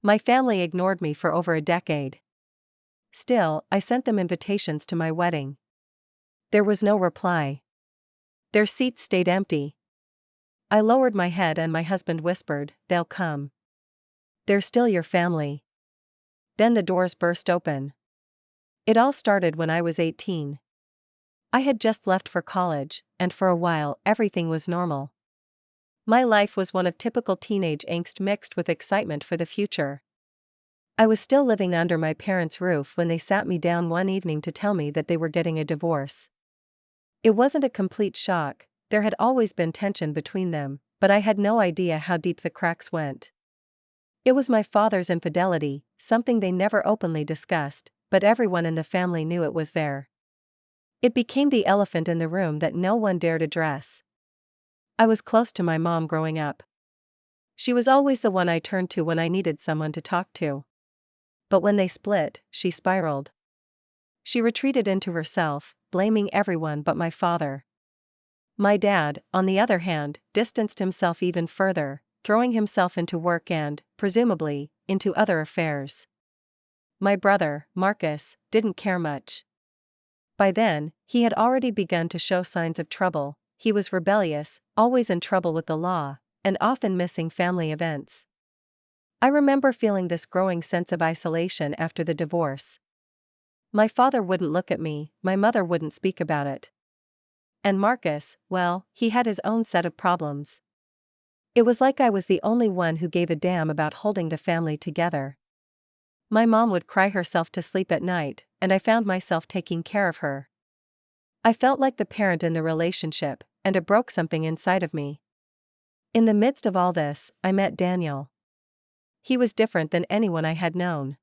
My family ignored me for over a decade. Still, I sent them invitations to my wedding. There was no reply. Their seats stayed empty. I lowered my head and my husband whispered, "They'll come. They're still your family." Then the doors burst open. It all started when I was 18. I had just left for college, and for a while everything was normal. My life was one of typical teenage angst mixed with excitement for the future. I was still living under my parents' roof when they sat me down one evening to tell me that they were getting a divorce. It wasn't a complete shock, there had always been tension between them, but I had no idea how deep the cracks went. It was my father's infidelity, something they never openly discussed, but everyone in the family knew it was there. It became the elephant in the room that no one dared address. I was close to my mom growing up. She was always the one I turned to when I needed someone to talk to. But when they split, she spiraled. She retreated into herself, blaming everyone but my father. My dad, on the other hand, distanced himself even further, throwing himself into work and, presumably, into other affairs. My brother, Marcus, didn't care much. By then, he had already begun to show signs of trouble. He was rebellious, always in trouble with the law, and often missing family events. I remember feeling this growing sense of isolation after the divorce. My father wouldn't look at me, my mother wouldn't speak about it. And Marcus, well, he had his own set of problems. It was like I was the only one who gave a damn about holding the family together. My mom would cry herself to sleep at night, and I found myself taking care of her. I felt like the parent in the relationship, and it broke something inside of me. In the midst of all this, I met Daniel. He was different than anyone I had known.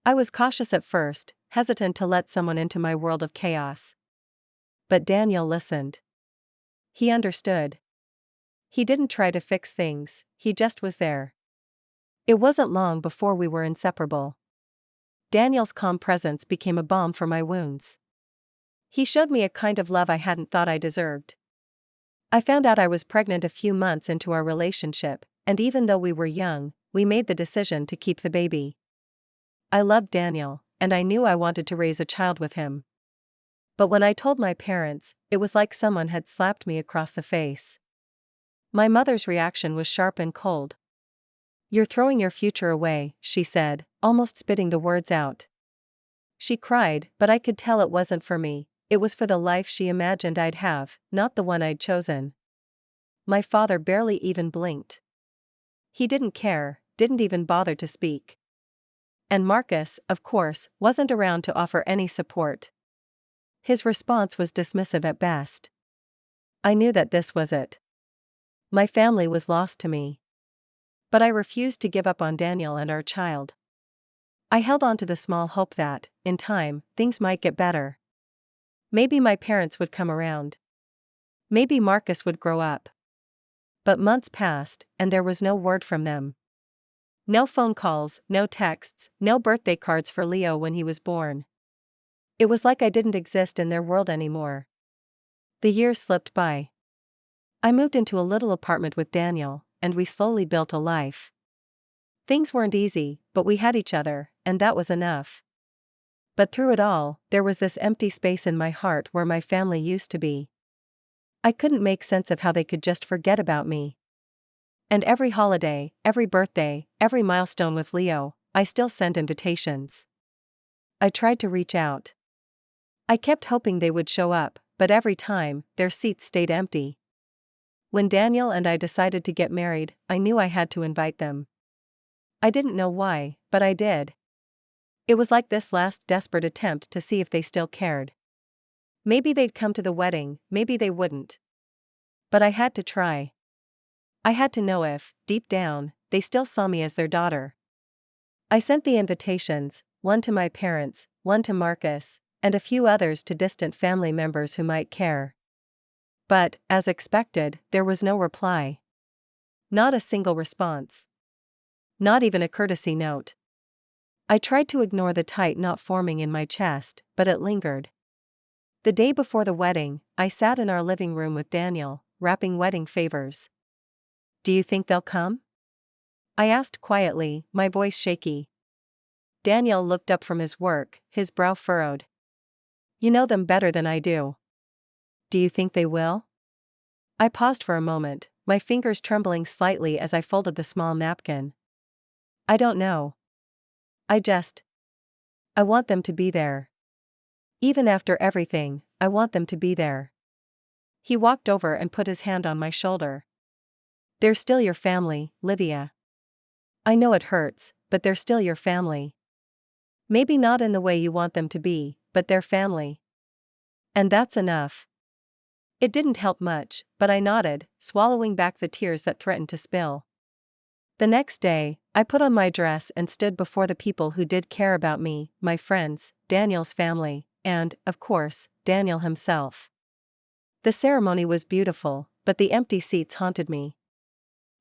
I was cautious at first, hesitant to let someone into my world of chaos. But Daniel listened. He understood. He didn't try to fix things, he just was there. It wasn't long before we were inseparable. Daniel's calm presence became a balm for my wounds. He showed me a kind of love I hadn't thought I deserved. I found out I was pregnant a few months into our relationship, and even though we were young, we made the decision to keep the baby. I loved Daniel, and I knew I wanted to raise a child with him. But when I told my parents, it was like someone had slapped me across the face. My mother's reaction was sharp and cold. "You're throwing your future away," she said, almost spitting the words out. She cried, but I could tell it wasn't for me, it was for the life she imagined I'd have, not the one I'd chosen. My father barely even blinked. He didn't care, didn't even bother to speak. And Marcus, of course, wasn't around to offer any support. His response was dismissive at best. I knew that this was it. My family was lost to me. But I refused to give up on Daniel and our child. I held on to the small hope that, in time, things might get better. Maybe my parents would come around. Maybe Marcus would grow up. But months passed, and there was no word from them. No phone calls, no texts, no birthday cards for Leo when he was born. It was like I didn't exist in their world anymore. The years slipped by. I moved into a little apartment with Daniel, and we slowly built a life. Things weren't easy, but we had each other, and that was enough. But through it all, there was this empty space in my heart where my family used to be. I couldn't make sense of how they could just forget about me. And every holiday, every birthday, every milestone with Leo, I still sent invitations. I tried to reach out. I kept hoping they would show up, but every time, their seats stayed empty. When Daniel and I decided to get married, I knew I had to invite them. I didn't know why, but I did. It was like this last desperate attempt to see if they still cared. Maybe they'd come to the wedding, maybe they wouldn't. But I had to try. I had to know if, deep down, they still saw me as their daughter. I sent the invitations, one to my parents, one to Marcus, and a few others to distant family members who might care. But, as expected, there was no reply. Not a single response. Not even a courtesy note. I tried to ignore the tight knot forming in my chest, but it lingered. The day before the wedding, I sat in our living room with Daniel, wrapping wedding favors. "Do you think they'll come?" I asked quietly, my voice shaky. Daniel looked up from his work, his brow furrowed. You know them better than I do. Do you think they will? I paused for a moment, my fingers trembling slightly as I folded the small napkin. I don't know. I want them to be there. Even after everything, I want them to be there. He walked over and put his hand on my shoulder. They're still your family, Livia. I know it hurts, but they're still your family. Maybe not in the way you want them to be, but they're family. And that's enough. It didn't help much, but I nodded, swallowing back the tears that threatened to spill. The next day, I put on my dress and stood before the people who did care about me, my friends, Daniel's family, and, of course, Daniel himself. The ceremony was beautiful, but the empty seats haunted me.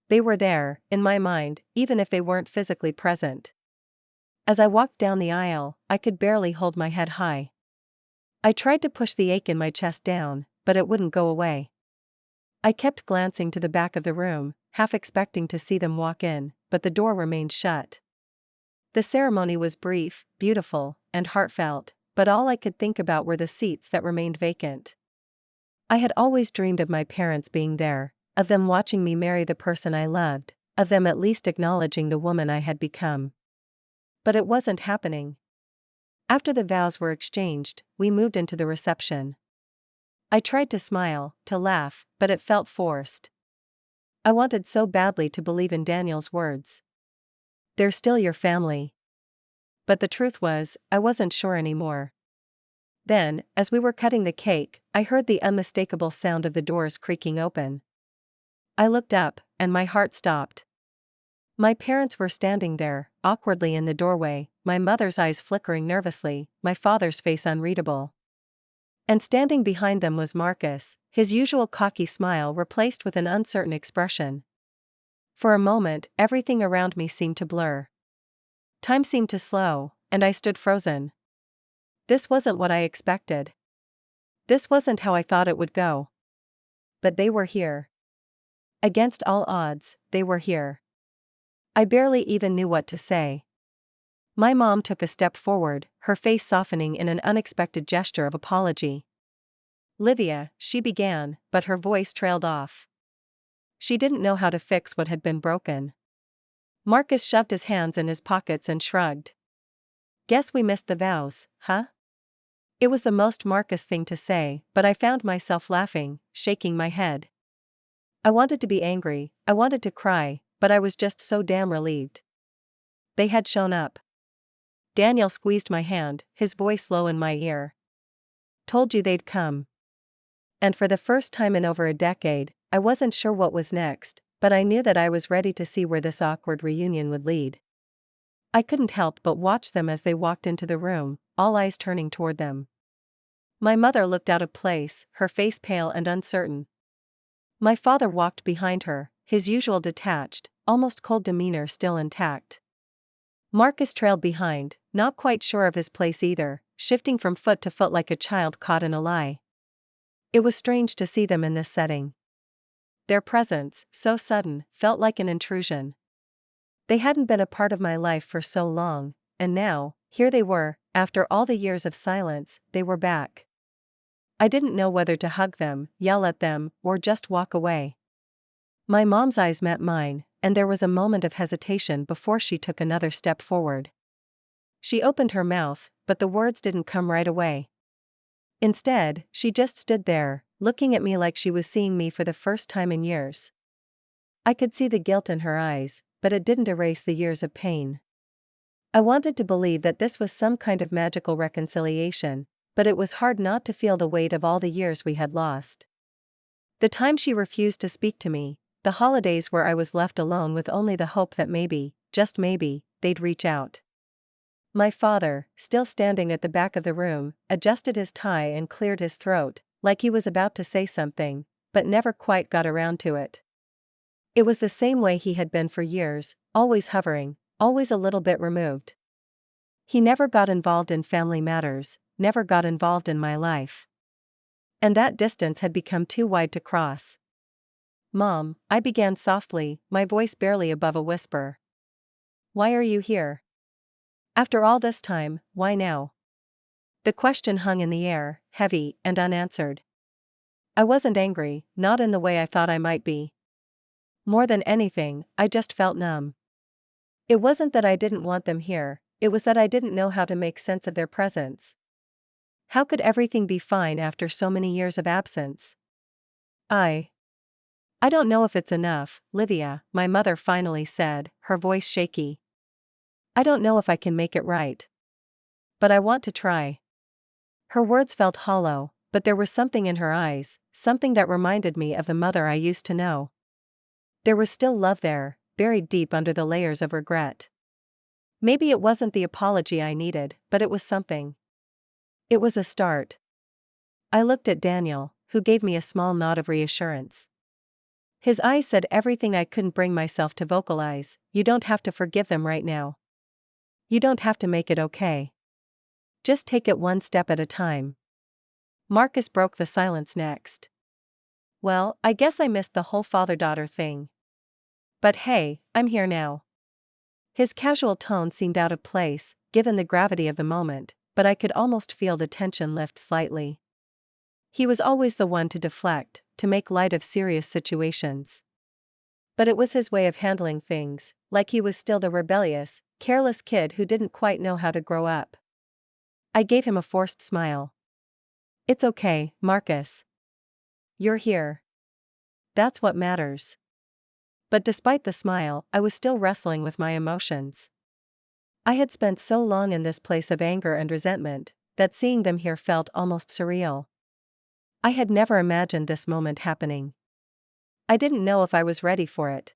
They were there, in my mind, even if they weren't physically present. As I walked down the aisle, I could barely hold my head high. I tried to push the ache in my chest down, but it wouldn't go away. I kept glancing to the back of the room, half expecting to see them walk in, but the door remained shut. The ceremony was brief, beautiful, and heartfelt, but all I could think about were the seats that remained vacant. I had always dreamed of my parents being there, of them watching me marry the person I loved, of them at least acknowledging the woman I had become. But it wasn't happening. After the vows were exchanged, we moved into the reception. I tried to smile, to laugh, but it felt forced. I wanted so badly to believe in Daniel's words. They're still your family. But the truth was, I wasn't sure anymore. Then, as we were cutting the cake, I heard the unmistakable sound of the doors creaking open. I looked up, and my heart stopped. My parents were standing there, awkwardly in the doorway, my mother's eyes flickering nervously, my father's face unreadable. And standing behind them was Marcus, his usual cocky smile replaced with an uncertain expression. For a moment, everything around me seemed to blur. Time seemed to slow, and I stood frozen. This wasn't what I expected. This wasn't how I thought it would go. But they were here. Against all odds, they were here. I barely even knew what to say. My mom took a step forward, her face softening in an unexpected gesture of apology. Livia, she began, but her voice trailed off. She didn't know how to fix what had been broken. Marcus shoved his hands in his pockets and shrugged. Guess we missed the vows, huh? It was the most Marcus thing to say, but I found myself laughing, shaking my head. I wanted to be angry, I wanted to cry, but I was just so damn relieved. They had shown up. Daniel squeezed my hand, his voice low in my ear. Told you they'd come. And for the first time in over a decade, I wasn't sure what was next, but I knew that I was ready to see where this awkward reunion would lead. I couldn't help but watch them as they walked into the room, all eyes turning toward them. My mother looked out of place, her face pale and uncertain. My father walked behind her, his usual detached, almost cold demeanor still intact. Marcus trailed behind, not quite sure of his place either, shifting from foot to foot like a child caught in a lie. It was strange to see them in this setting. Their presence, so sudden, felt like an intrusion. They hadn't been a part of my life for so long, and now, here they were, after all the years of silence, they were back. I didn't know whether to hug them, yell at them, or just walk away. My mom's eyes met mine, and there was a moment of hesitation before she took another step forward. She opened her mouth, but the words didn't come right away. Instead, she just stood there, looking at me like she was seeing me for the first time in years. I could see the guilt in her eyes, but it didn't erase the years of pain. I wanted to believe that this was some kind of magical reconciliation, but it was hard not to feel the weight of all the years we had lost. The time she refused to speak to me, the holidays where I was left alone with only the hope that maybe, just maybe, they'd reach out. My father, still standing at the back of the room, adjusted his tie and cleared his throat, like he was about to say something, but never quite got around to it. It was the same way he had been for years, always hovering, always a little bit removed. He never got involved in family matters, never got involved in my life. And that distance had become too wide to cross. Mom, I began softly, my voice barely above a whisper. Why are you here? After all this time, why now? The question hung in the air, heavy and unanswered. I wasn't angry, not in the way I thought I might be. More than anything, I just felt numb. It wasn't that I didn't want them here, it was that I didn't know how to make sense of their presence. How could everything be fine after so many years of absence? I don't know if it's enough, Livia, my mother finally said, her voice shaky. I don't know if I can make it right. But I want to try. Her words felt hollow, but there was something in her eyes, something that reminded me of the mother I used to know. There was still love there, buried deep under the layers of regret. Maybe it wasn't the apology I needed, but it was something. It was a start. I looked at Daniel, who gave me a small nod of reassurance. His eyes said everything I couldn't bring myself to vocalize. You don't have to forgive them right now. You don't have to make it okay. Just take it one step at a time. Marcus broke the silence next. Well, I guess I missed the whole father-daughter thing. But hey, I'm here now. His casual tone seemed out of place, given the gravity of the moment, but I could almost feel the tension lift slightly. He was always the one to deflect, to make light of serious situations. But it was his way of handling things, like he was still the rebellious, careless kid who didn't quite know how to grow up. I gave him a forced smile. It's okay, Marcus. You're here. That's what matters. But despite the smile, I was still wrestling with my emotions. I had spent so long in this place of anger and resentment, that seeing them here felt almost surreal. I had never imagined this moment happening. I didn't know if I was ready for it.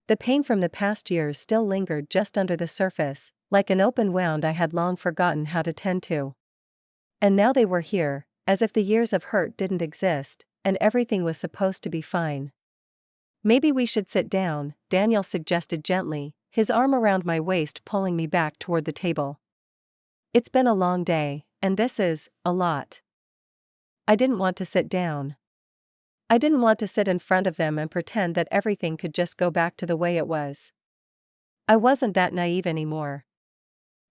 The pain from the past years still lingered just under the surface, like an open wound I had long forgotten how to tend to. And now they were here, as if the years of hurt didn't exist, and everything was supposed to be fine. Maybe we should sit down, Daniel suggested gently, his arm around my waist pulling me back toward the table. It's been a long day, and this is a lot. I didn't want to sit down. I didn't want to sit in front of them and pretend that everything could just go back to the way it was. I wasn't that naive anymore.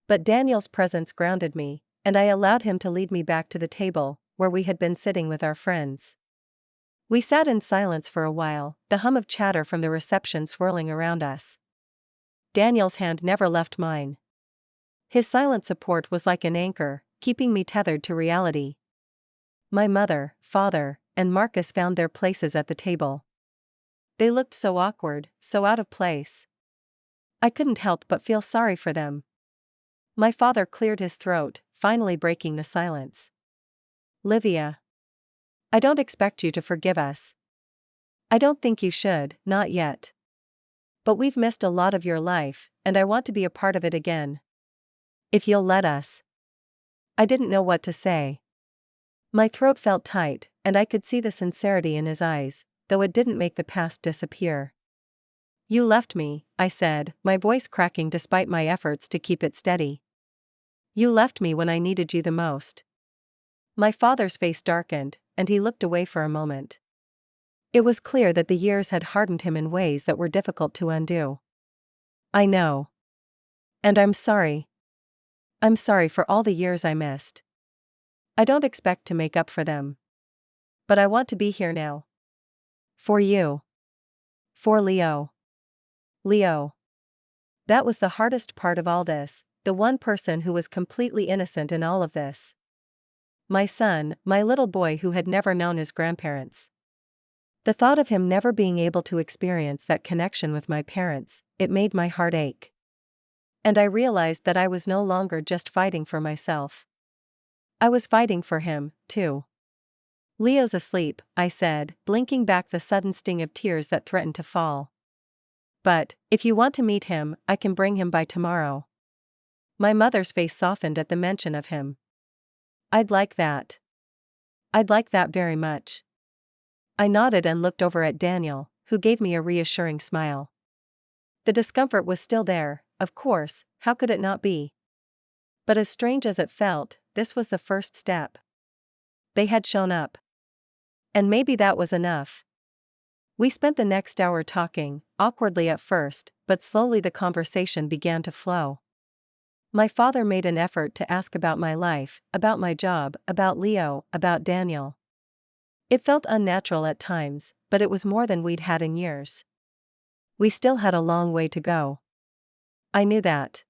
But Daniel's presence grounded me, and I allowed him to lead me back to the table, where we had been sitting with our friends. We sat in silence for a while, the hum of chatter from the reception swirling around us. Daniel's hand never left mine. His silent support was like an anchor, keeping me tethered to reality. My mother, father, and Marcus found their places at the table. They looked so awkward, so out of place. I couldn't help but feel sorry for them. My father cleared his throat, finally breaking the silence. Livia. I don't expect you to forgive us. I don't think you should, not yet. But we've missed a lot of your life, and I want to be a part of it again. If you'll let us. I didn't know what to say. My throat felt tight, and I could see the sincerity in his eyes, though it didn't make the past disappear. You left me, I said, my voice cracking despite my efforts to keep it steady. You left me when I needed you the most. My father's face darkened, and he looked away for a moment. It was clear that the years had hardened him in ways that were difficult to undo. I know. And I'm sorry. I'm sorry for all the years I missed. I don't expect to make up for them. But I want to be here now. For you. For Leo. Leo. That was the hardest part of all this, the one person who was completely innocent in all of this. My son, my little boy who had never known his grandparents. The thought of him never being able to experience that connection with my parents, it made my heart ache. And I realized that I was no longer just fighting for myself. I was fighting for him, too. Leo's asleep, I said, blinking back the sudden sting of tears that threatened to fall. But, if you want to meet him, I can bring him by tomorrow. My mother's face softened at the mention of him. I'd like that. I'd like that very much. I nodded and looked over at Daniel, who gave me a reassuring smile. The discomfort was still there, of course, how could it not be? But as strange as it felt, this was the first step. They had shown up. And maybe that was enough. We spent the next hour talking, awkwardly at first, but slowly the conversation began to flow. My father made an effort to ask about my life, about my job, about Leo, about Daniel. It felt unnatural at times, but it was more than we'd had in years. We still had a long way to go. I knew that.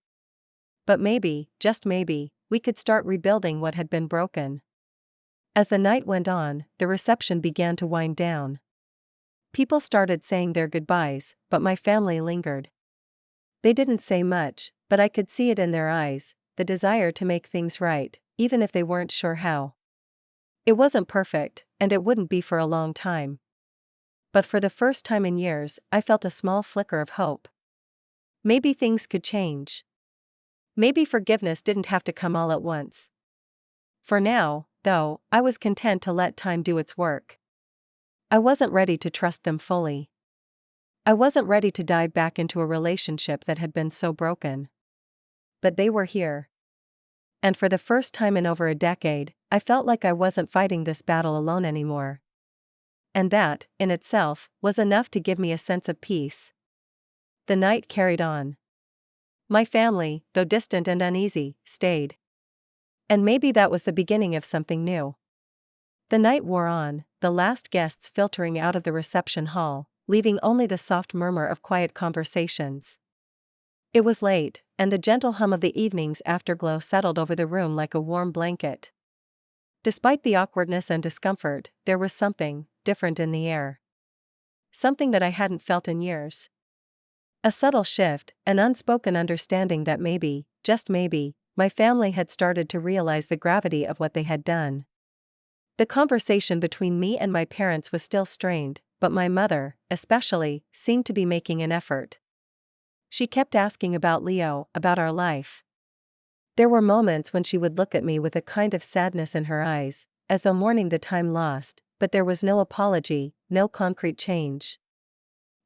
But maybe, just maybe, we could start rebuilding what had been broken. As the night went on, the reception began to wind down. People started saying their goodbyes, but my family lingered. They didn't say much, but I could see it in their eyes, the desire to make things right, even if they weren't sure how. It wasn't perfect, and it wouldn't be for a long time. But for the first time in years, I felt a small flicker of hope. Maybe things could change. Maybe forgiveness didn't have to come all at once. For now, though, I was content to let time do its work. I wasn't ready to trust them fully. I wasn't ready to dive back into a relationship that had been so broken. But they were here. And for the first time in over a decade, I felt like I wasn't fighting this battle alone anymore. And that, in itself, was enough to give me a sense of peace. The night carried on. My family, though distant and uneasy, stayed. And maybe that was the beginning of something new. The night wore on, the last guests filtering out of the reception hall, leaving only the soft murmur of quiet conversations. It was late, and the gentle hum of the evening's afterglow settled over the room like a warm blanket. Despite the awkwardness and discomfort, there was something different in the air. Something that I hadn't felt in years. A subtle shift, an unspoken understanding that maybe, just maybe, my family had started to realize the gravity of what they had done. The conversation between me and my parents was still strained, but my mother, especially, seemed to be making an effort. She kept asking about Leo, about our life. There were moments when she would look at me with a kind of sadness in her eyes, as though mourning the time lost, but there was no apology, no concrete change.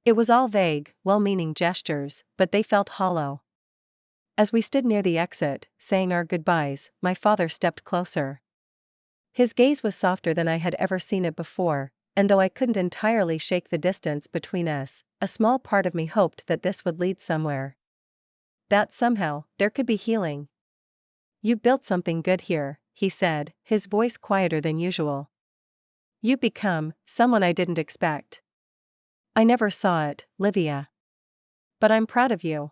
It was all vague, well-meaning gestures, but they felt hollow. As we stood near the exit, saying our goodbyes, my father stepped closer. His gaze was softer than I had ever seen it before, and though I couldn't entirely shake the distance between us, a small part of me hoped that this would lead somewhere. That somehow, there could be healing. "You built something good here," he said, his voice quieter than usual. "You've become someone I didn't expect. I never saw it, Livia. But I'm proud of you."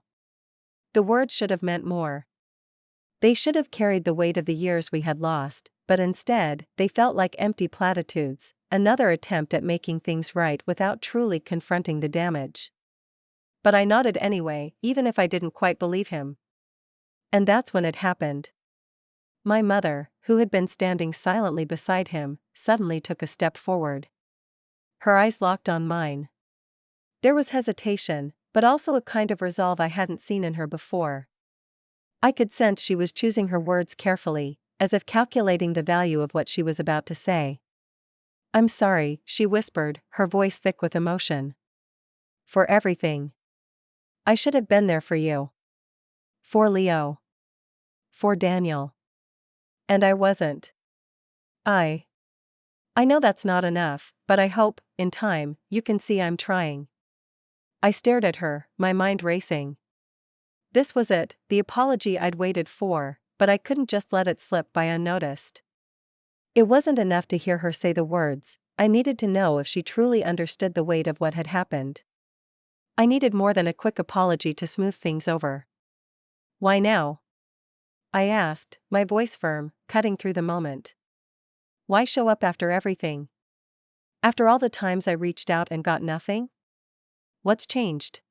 The words should have meant more. They should have carried the weight of the years we had lost, but instead, they felt like empty platitudes, another attempt at making things right without truly confronting the damage. But I nodded anyway, even if I didn't quite believe him. And that's when it happened. My mother, who had been standing silently beside him, suddenly took a step forward. Her eyes locked on mine. There was hesitation, but also a kind of resolve I hadn't seen in her before. I could sense she was choosing her words carefully, as if calculating the value of what she was about to say. "I'm sorry," she whispered, her voice thick with emotion. "For everything. I should have been there for you. For Leo. For Daniel. And I wasn't. I know that's not enough, but I hope, in time, you can see I'm trying." I stared at her, my mind racing. This was it, the apology I'd waited for, but I couldn't just let it slip by unnoticed. It wasn't enough to hear her say the words, I needed to know if she truly understood the weight of what had happened. I needed more than a quick apology to smooth things over. "Why now?" I asked, my voice firm, cutting through the moment. "Why show up after everything? After all the times I reached out and got nothing? What's changed?"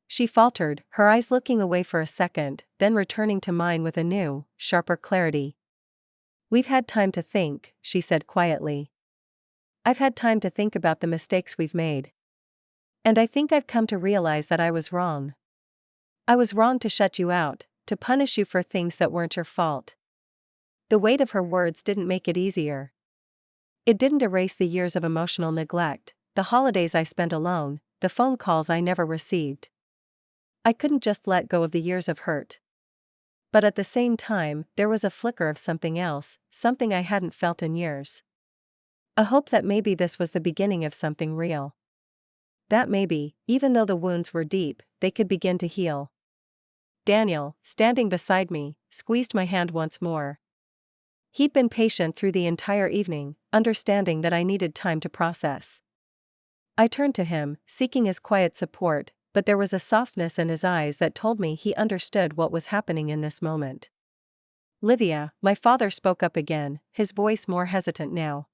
She faltered, her eyes looking away for a second, then returning to mine with a new, sharper clarity. "We've had time to think," she said quietly. "I've had time to think about the mistakes we've made. And I think I've come to realize that I was wrong. I was wrong to shut you out, to punish you for things that weren't your fault." The weight of her words didn't make it easier. It didn't erase the years of emotional neglect, the holidays I spent alone, the phone calls I never received. I couldn't just let go of the years of hurt. But at the same time, there was a flicker of something else, something I hadn't felt in years. A hope that maybe this was the beginning of something real. that maybe, even though the wounds were deep, they could begin to heal. Daniel, standing beside me, squeezed my hand once more. He'd been patient through the entire evening, understanding that I needed time to process. I turned to him, seeking his quiet support, but there was a softness in his eyes that told me he understood what was happening in this moment. Livia, my father spoke up again, his voice more hesitant now.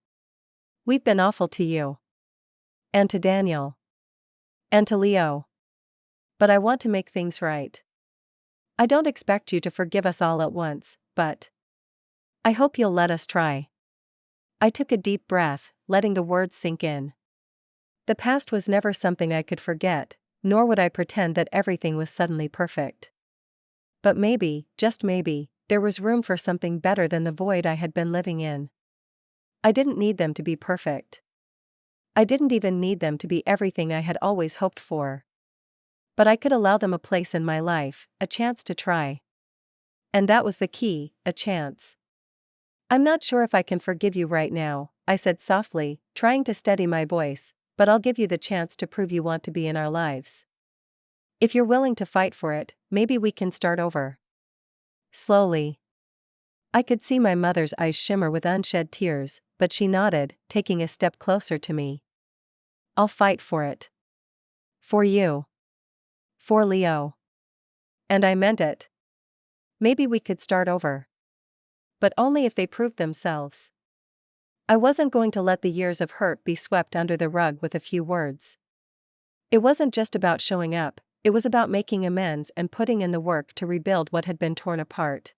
We've been awful to you. And to Daniel. And to Leo. But I want to make things right. I don't expect you to forgive us all at once, but I hope you'll let us try. I took a deep breath, letting the words sink in. The past was never something I could forget, nor would I pretend that everything was suddenly perfect. But maybe, just maybe, there was room for something better than the void I had been living in. I didn't need them to be perfect. I didn't even need them to be everything I had always hoped for. But I could allow them a place in my life, a chance to try. And that was the key, a chance. I'm not sure if I can forgive you right now, I said softly, trying to steady my voice, but I'll give you the chance to prove you want to be in our lives. If you're willing to fight for it, maybe we can start over. Slowly. I could see my mother's eyes shimmer with unshed tears, but she nodded, taking a step closer to me. I'll fight for it. For you. For Leo. And I meant it. Maybe we could start over. But only if they proved themselves. I wasn't going to let the years of hurt be swept under the rug with a few words. It wasn't just about showing up, it was about making amends and putting in the work to rebuild what had been torn apart.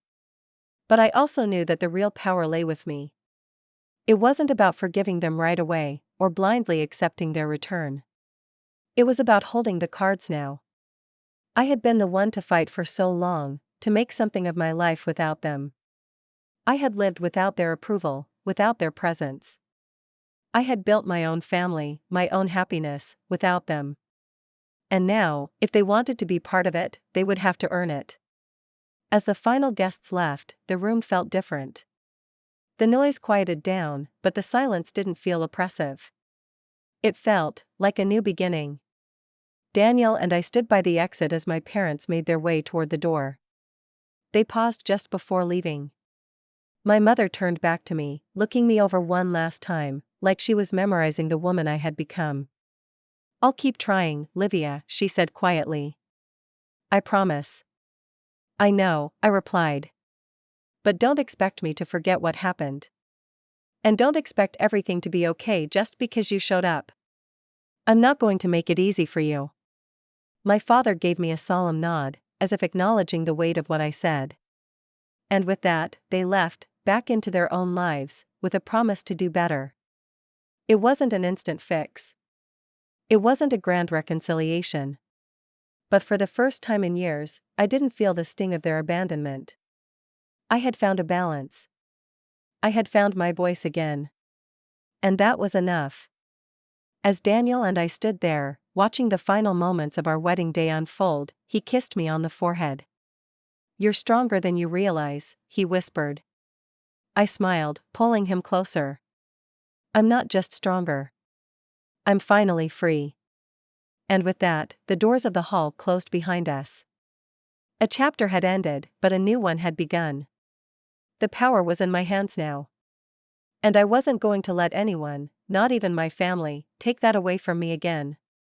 But I also knew that the real power lay with me. It wasn't about forgiving them right away, or blindly accepting their return. It was about holding the cards now. I had been the one to fight for so long, to make something of my life without them. I had lived without their approval, without their presence. I had built my own family, my own happiness, without them. And now, if they wanted to be part of it, they would have to earn it. As the final guests left, the room felt different. The noise quieted down, but the silence didn't feel oppressive. It felt like a new beginning. Daniel and I stood by the exit as my parents made their way toward the door. They paused just before leaving. My mother turned back to me, looking me over one last time, like she was memorizing the woman I had become. I'll keep trying, Livia, she said quietly. I promise. I know, I replied. But don't expect me to forget what happened. And don't expect everything to be okay just because you showed up. I'm not going to make it easy for you. My father gave me a solemn nod, as if acknowledging the weight of what I said. And with that, they left, back into their own lives, with a promise to do better. It wasn't an instant fix. It wasn't a grand reconciliation. But for the first time in years, I didn't feel the sting of their abandonment. I had found a balance. I had found my voice again. And that was enough. As Daniel and I stood there, watching the final moments of our wedding day unfold, he kissed me on the forehead. You're stronger than you realize, he whispered. I smiled, pulling him closer. I'm not just stronger. I'm finally free. And with that, the doors of the hall closed behind us. A chapter had ended, but a new one had begun. The power was in my hands now. And I wasn't going to let anyone, not even my family, take that away from me again.